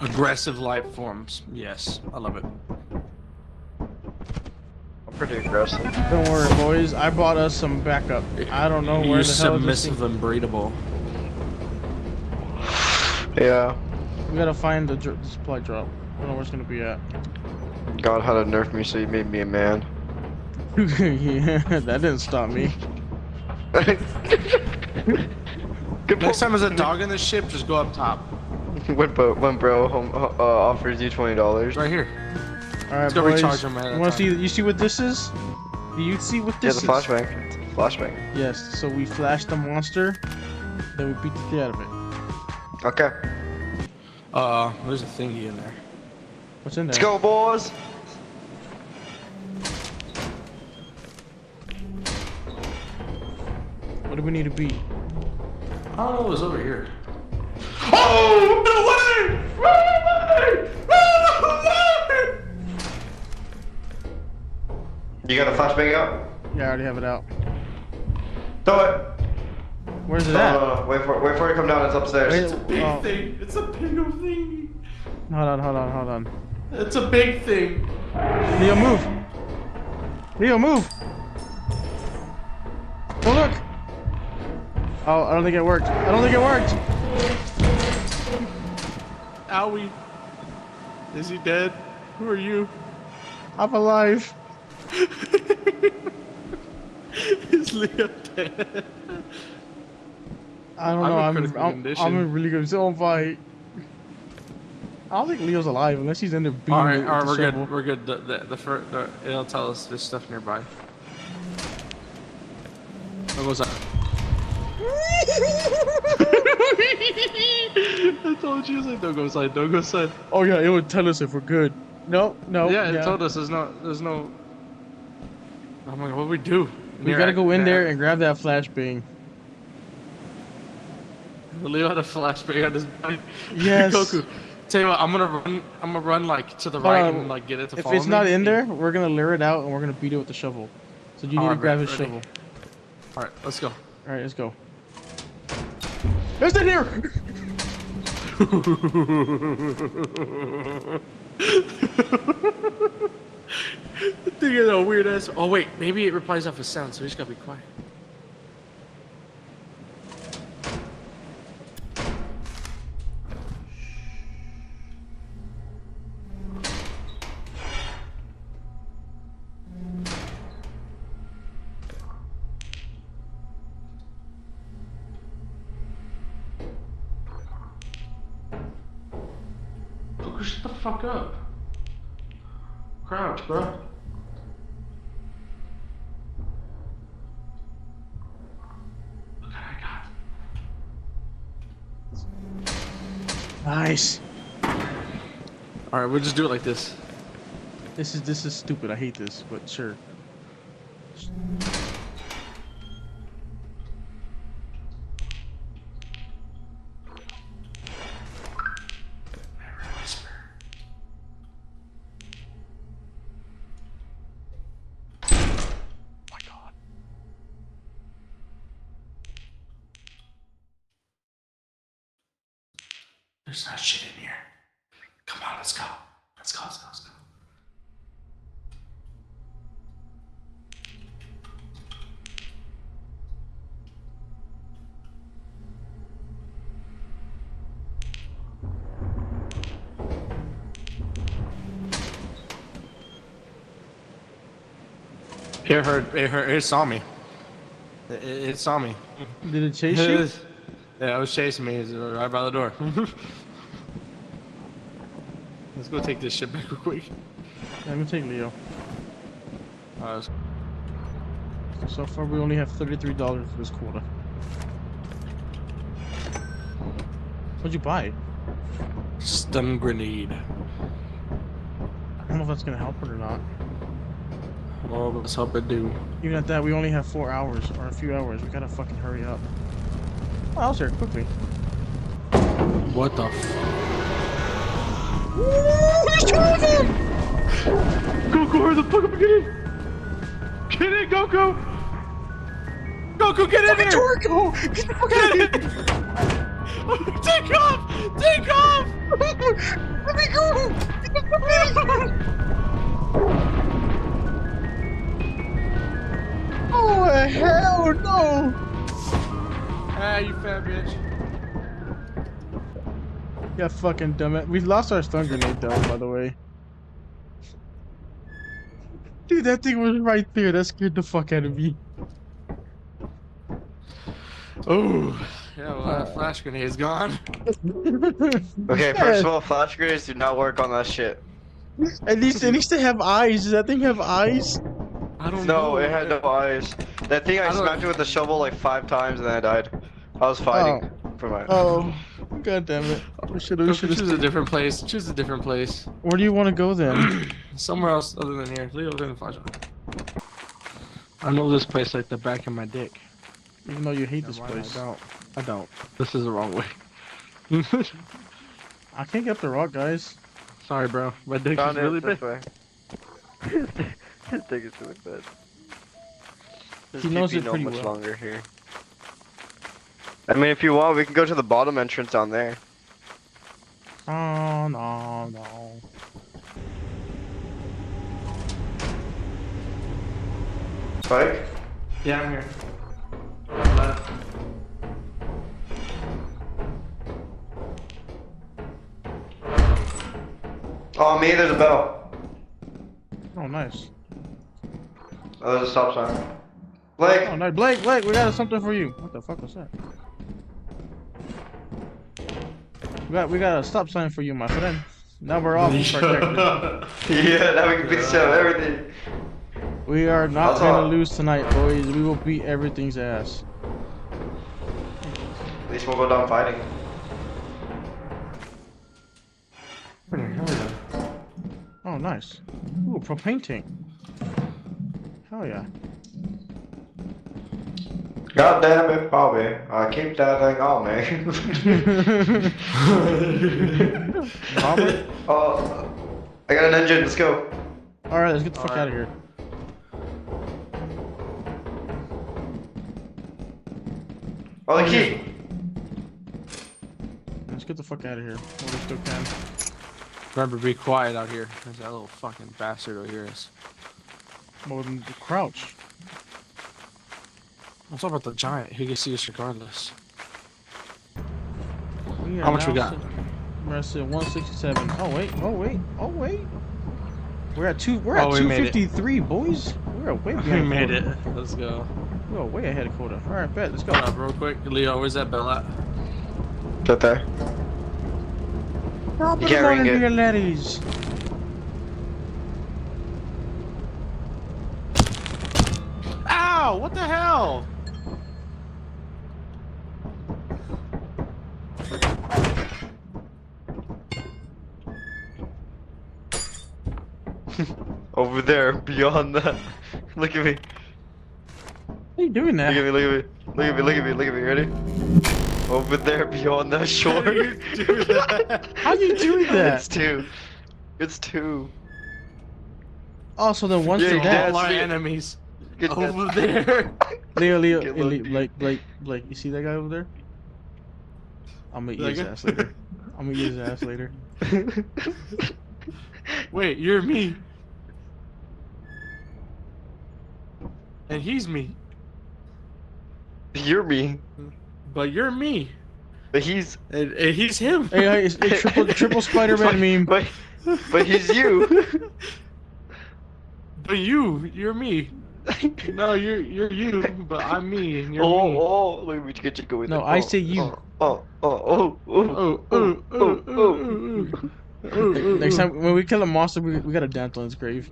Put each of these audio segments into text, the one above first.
Aggressive life forms. Yes, I love it. I'm pretty aggressive. Don't worry, boys. I bought us some backup. I don't know where the hell this thing... Submissive and breedable. Yeah. We gotta find the supply drop. I don't know where it's gonna be at. God had to nerf me, so he made me a man. Yeah, that didn't stop me. Next time there's a dog in the ship, just go up top. when bro offers you $20. Right here. Alright, Let's go boys. recharge him at a You wanna time. see? You see what this is? Do you see what this Yeah, is? the flashbang. Flashbang. Yes. So we flash the monster, then we beat the shit out of it. Okay. There's a thingy in there. What's in there? Let's go, boys. What do we need to beat? I don't know what's over here. Oh! Run away! Run away! Run away! You got a flashbang out? Yeah, I already have it out. Throw it. Where's it at? No. Wait for it to come down. It's upstairs. Wait, It's a big thing. It's a big thing. Hold on. It's a big thing. Leo, move! Leo, move! Oh, look! Oh, I don't think it worked. Owie. Is he dead? Who are you? I'm alive. Is Leo dead? I don't know. I'm in really good zone fight. I don't think Leo's alive unless he's in there beating Alright, with the we're shovel. good. We're good. It'll tell us there's stuff nearby. What goes up? I told you, like, don't go inside, don't go inside. Oh yeah, it would tell us if we're good. No. Yeah, it told us there's no. Oh my god, what do we do? We gotta go in there and grab that flashbang. Leo had a flashbang on his bike. Yes. Goku. Tell you what, I'm gonna run like to the right and like get it to follow me. If it's not in there, we're gonna lure it out and we're gonna beat it with the shovel. So you need to grab his shovel. Alright, let's go. Alright, let's go. There's it here! Thing is a weird ass. Oh wait, maybe it replies off a sound, so we just gotta be quiet. Goku, shut the fuck up. Crouch, bro. Look what I got. Nice. Alright, we'll just do it like this. This is stupid. I hate this, but sure. Whisper. Oh my god. There's not shit in here. Come on, let's go. Let's go. It saw me. It saw me. Did it chase you? Yeah, it was chasing me. It was right by the door. Let's go take this shit back real quick. I'm gonna take Leo. Alright, So far, we only have $33 for this quota. What'd you buy? stun grenade. I don't know if that's gonna help it or not. Well, let's hope it do. Even at that, we only have 4 hours, or a few hours. We gotta fucking hurry up. Oh, I was here, quickly. What the f? He's charging! Goku, hurry the fuck up and get in! Get in, Goku! Goku, get in here! Torgo! Get the fuck out of here! Take off! Take off! Let me go! Oh hell no! Ah, you fat bitch. Yeah, fucking dumb it. We lost our stun grenade though, by the way. Dude, that thing was right there. That scared the fuck out of me. Oh, yeah, well, that flash grenade's gone. Okay, first of all, flash grenades do not work on that shit. At least they have eyes. Does that thing have eyes? I don't know. No, it had no eyes. That thing, I I don't- smacked it with a shovel like 5 times and then I died. I was fighting for my. Oh, god damn it. We should have. Choose a different place. Choose a different place. Where do you want to go then? Somewhere else other than here. Leo's in the flash. I know this place like the back of my dick. Even though you hate this Why place. I don't. This is the wrong way. I can't get up the rock, guys. Sorry, bro. My dick is Found really it this big. way. His dick is really bad. He knows it not pretty much well. longer here. I mean, if you want, we can go to the bottom entrance down there. Oh, no. Spike? Yeah, I'm here. Oh, me, there's a bell. Oh, nice. Oh, there's a stop sign. Blake! Oh, nice. Blake, we got something for you. What the fuck was that? We got a stop sign for you, my friend. Now we're all protected. Yeah, now we can beat the shit out of everything. We are not That's gonna all. lose tonight, boys. We will beat everything's ass. At least we'll go down fighting. Oh, nice. Ooh, propane tank. Hell yeah. God damn it, Bobby. I keep that thing on me. Robert? Oh, I got an engine, let's go. Alright, let's get the fuck out of here. Oh, the key! Let's get the fuck out of here. While we still can. Remember, be quiet out here. There's that little fucking bastard over here. More than the crouch. What's up about the giant? He can see us regardless. We are How much we now got? We're at 167. Oh wait. We're at Oh, at we made it. 253, boys. We're way We behind. made it. quota. Let's go. We're way ahead of quota. All right, bet. Let's go. Hold up, real quick. Leo, where's that bell at? Right there. Drop You it can't on ring into it. your laddies. Ow! What the hell? Over there, beyond that. Look at me. What are you doing Look at that? me, look at me. Look at me, look at me, look at me. Ready? Over there, beyond that shore. How you doing that? It's two. It's two. Oh, so then once Yeah, you're you dead, All our Leo. enemies Get over that. there. Leo, Get hey, lucky. Blake, you see that guy over there? I'm gonna eat his That guy? ass later. I'm gonna eat his ass later. Wait, you're me. And he's me. You're me. But you're me. But he's. And he's him. Hey, it's triple Spider-Man meme. But he's you. But you're me. No, you're you, but I'm me, and you're me. Oh, look at me get you going. No, there. I say you. Oh. Next time when we kill a monster, we gotta dance on his grave.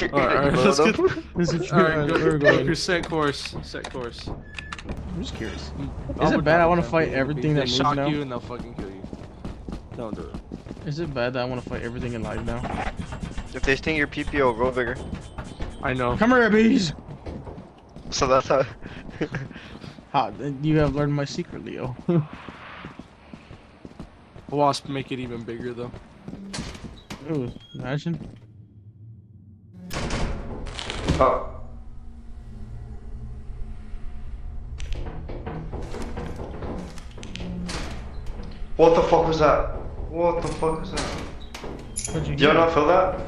Alright, let's get. This is true. Alright, We're go going. set course. Set course. I'm just curious. Is it bad I want to fight everything they that moves shock now? you and they'll fucking kill you. Don't do it. Is it bad that I want to fight everything alive now? If they sting your PPO, go bigger. I know. Come here, bees! So that's how. Ha, you have learned my secret, Leo. Wasp make it even bigger though. Ooh, imagine. Oh. What the fuck was that? What the fuck was that? What'd you Do you not feel that?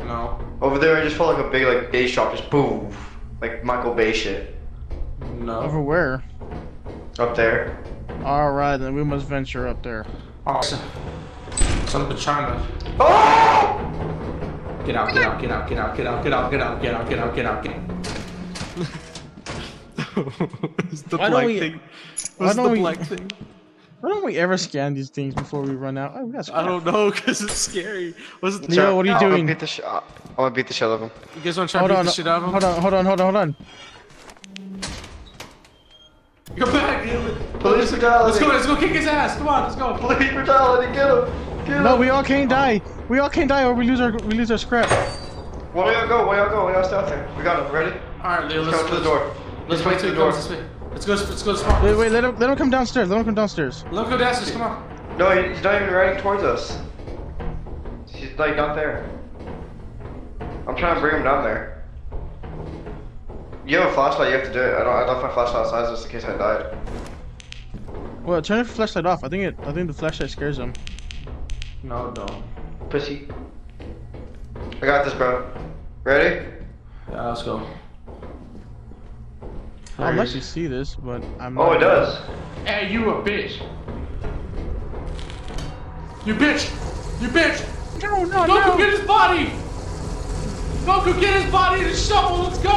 No. Over there, I just felt like a big like bass drop, just boom, like Michael Bay shit. No. Over where? Up there. Alright, then we must venture up there. Awesome. Something trying to. Oh! Get out, get out, get out, get out, get out, get out, get out, get out, get out, get out, get out. It's the Why don't black we- thing. why What's don't the we- black thing? Why don't we ever scan these things before we run out? Oh, we got I scanned. don't know, cause it's scary. What's the Leo, what are you I'm doing? gonna beat the shit. I'm gonna beat the shit out of him. You guys wanna try Hold to beat on, the shit out of him? hold on. You're back. Police brutality. Let's go kick his ass. Come on, let's go. Police brutality. Get him. Get him. No, we all can't die. We all can't die or we lose our scrap. Where y'all go? Where y'all go? Where y'all stay out there? We got him. Ready? All right, Leo. Let's go to the door. Let's wait till he door. comes this way. Let's go to the spot. Wait, let him come downstairs. Let him come downstairs. Let him go downstairs. Come on. No, he's not even riding towards us. He's like not there. I'm trying to bring him down there. You have a flashlight, you have to do it. I left my flashlight outside just in case I died. Well, turn your flashlight off. I think the flashlight scares him. No, don't. Pussy. I got this, bro. Ready? Yeah, let's go. I'll let you see this, but I'm. Oh, it does. Hey, you a bitch. You bitch. You bitch. No, Go get his body. Go get his body in the shovel. Let's go.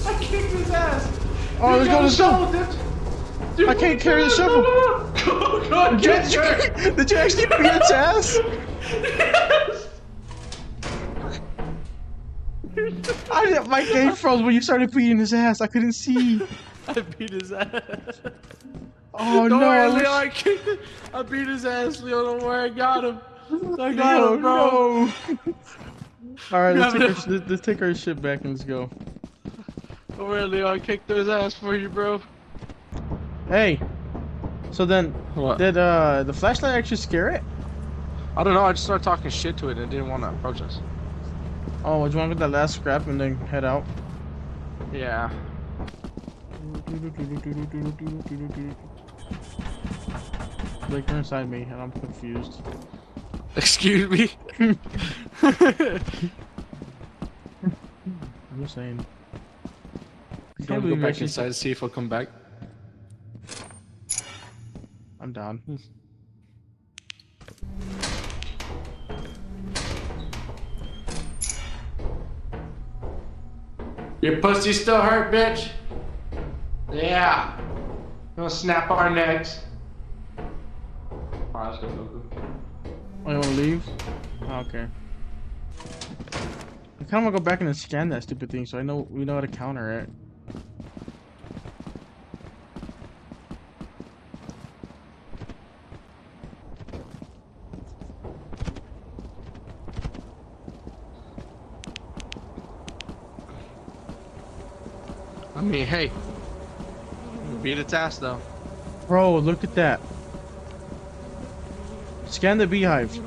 I kicked his ass. Oh, let's go, let's go. Dude, I can't carry the shovel. Go, Did you actually beat its ass? My game froze when you started beating his ass. I couldn't see. I beat his ass. Oh Don't no! worry, I Leo, wish- I kicked it. I beat his ass, Leo. Don't worry, I got him. I got No, him, bro. no. All right, You let's take our shit back and let's go. Don't worry, Leo. I kicked his ass for you, bro. Hey, so then What? did the flashlight actually scare it? I don't know. I just started talking shit to it and it didn't want to approach us. Oh, do you want to get that last scrap and then head out? Yeah. Like you're inside me and I'm confused. Excuse me. I'm just saying. You want to go back inside and see if he'll come back? I'm down. Your pussy still hurt, bitch? Yeah. Gonna snap our necks. Alright, let's go, Goku. Oh, you wanna leave? Oh, okay. I kinda wanna go back and scan that stupid thing so we know how to counter it. I mean, hey. Beat its ass, though. Bro, look at that. Scan the beehive.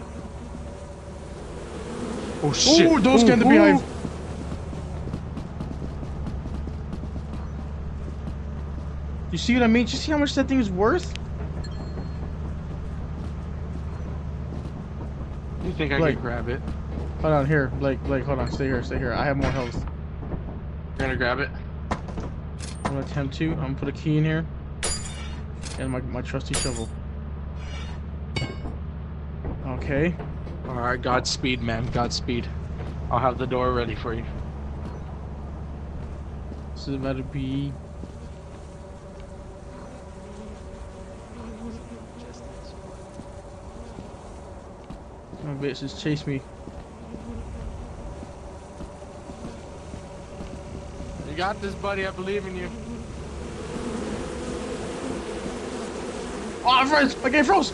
Oh, shit. Oh, don't scan the beehive. You see what I mean? You see how much that thing is worth? You think I Like- can grab it? Hold on, here. Blake, hold on. Stay here. I have more health. You're gonna grab it? I'm gonna attempt to. I'm gonna put a key in here. And my trusty shovel. Okay. Alright, Godspeed, man. Godspeed. I'll have the door ready for you. This is about to be. My bitch just chased me. You got this, buddy. I believe in you. Oh, I'm froze! My game froze!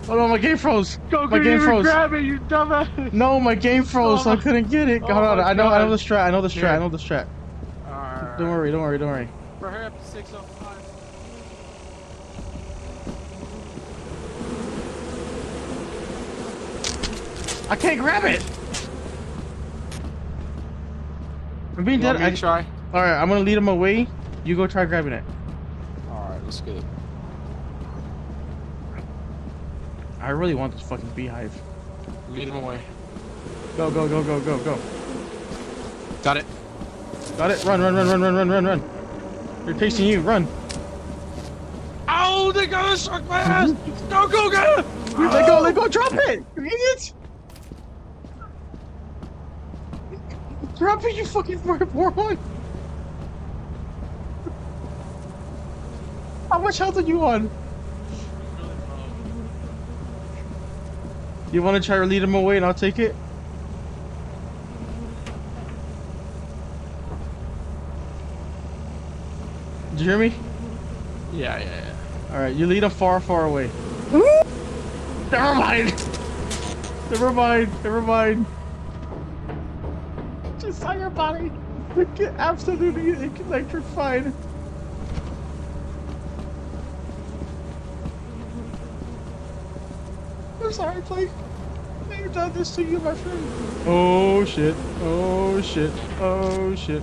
Oh no, my game froze! Go, My game froze! grab it, you dumbass! No, my game froze, so I Oh. couldn't get it. Oh Hold on, my I know God. the strat, I know the strat, Here. I know the strat. Alright. Don't worry. For her up to 605. I can't grab it! I'm being You want dead. me to try? Alright, I'm gonna lead him away. You go try grabbing it. let's get it. I really want this fucking beehive. Lead him away. Go, go, go, go, go, go. Got it. Got it. Run, run, run, run, run, run, run, run. They're chasing you. Run. Oh, they got us struck my ass. Go, go, go. Let go, let go. Drop it. You idiot. Drop it, you fucking moron. How much health are you on? You want to try to lead him away and I'll take it? Did you hear me? Yeah, yeah, yeah. Alright, you lead him far, far away. Never mind! Never mind, never mind. Just saw your body. Get absolutely electrified. I'm sorry, Blake. I've done this to you, my friend. Oh shit. Oh shit. Oh shit.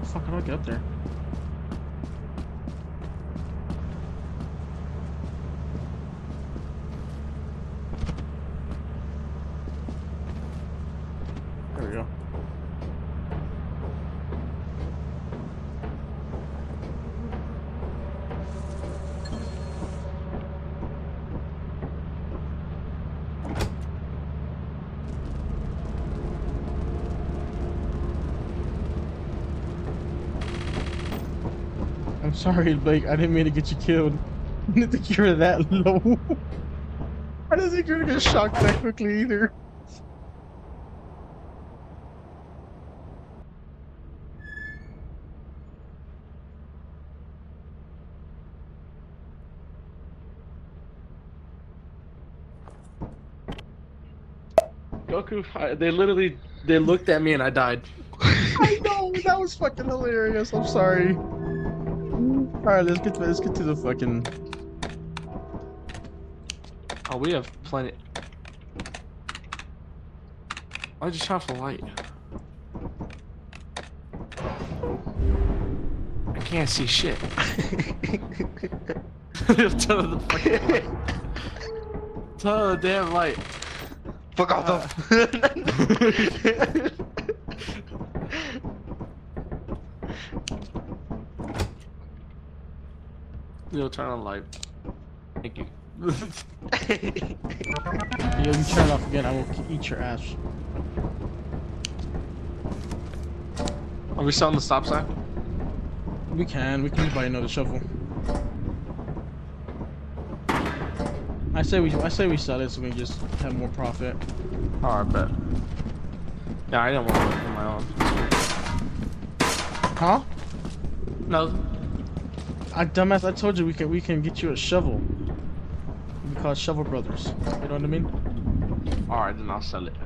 Fuck, how do I get up there? There we go. I'm sorry, Blake. I didn't mean to get you killed. I didn't think you were that low. I didn't think you were gonna get shocked that quickly either. Goku, they looked at me and I died. I know, that was fucking hilarious. I'm sorry. Alright, let's get to the fucking. Oh, we have plenty. I just have the light. I can't see shit. Tell the fucking light. Tell the damn light. Fuck off though. You'll turn on light. Thank you. Yeah, you turn it off again, I will eat your ass. Are we still on the stop sign? We can buy another shovel. I say we sell it so we can just have more profit. Oh, I bet. Yeah, I didn't want to work on my own. Huh? No. Dumbass, I told you we can get you a shovel. We call it Shovel Brothers. You know what I mean? Alright, then I'll sell it.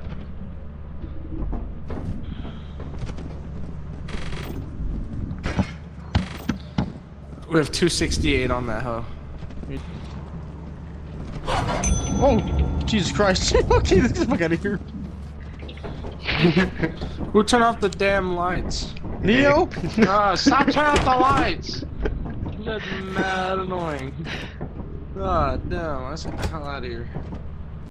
We have 268 on that hoe. Oh, Jesus Christ. Okay, let's get the fuck out of here. Who turned off the damn lights? Leo? Stop turning off the lights! That's mad annoying. God damn, let's get the hell out of here.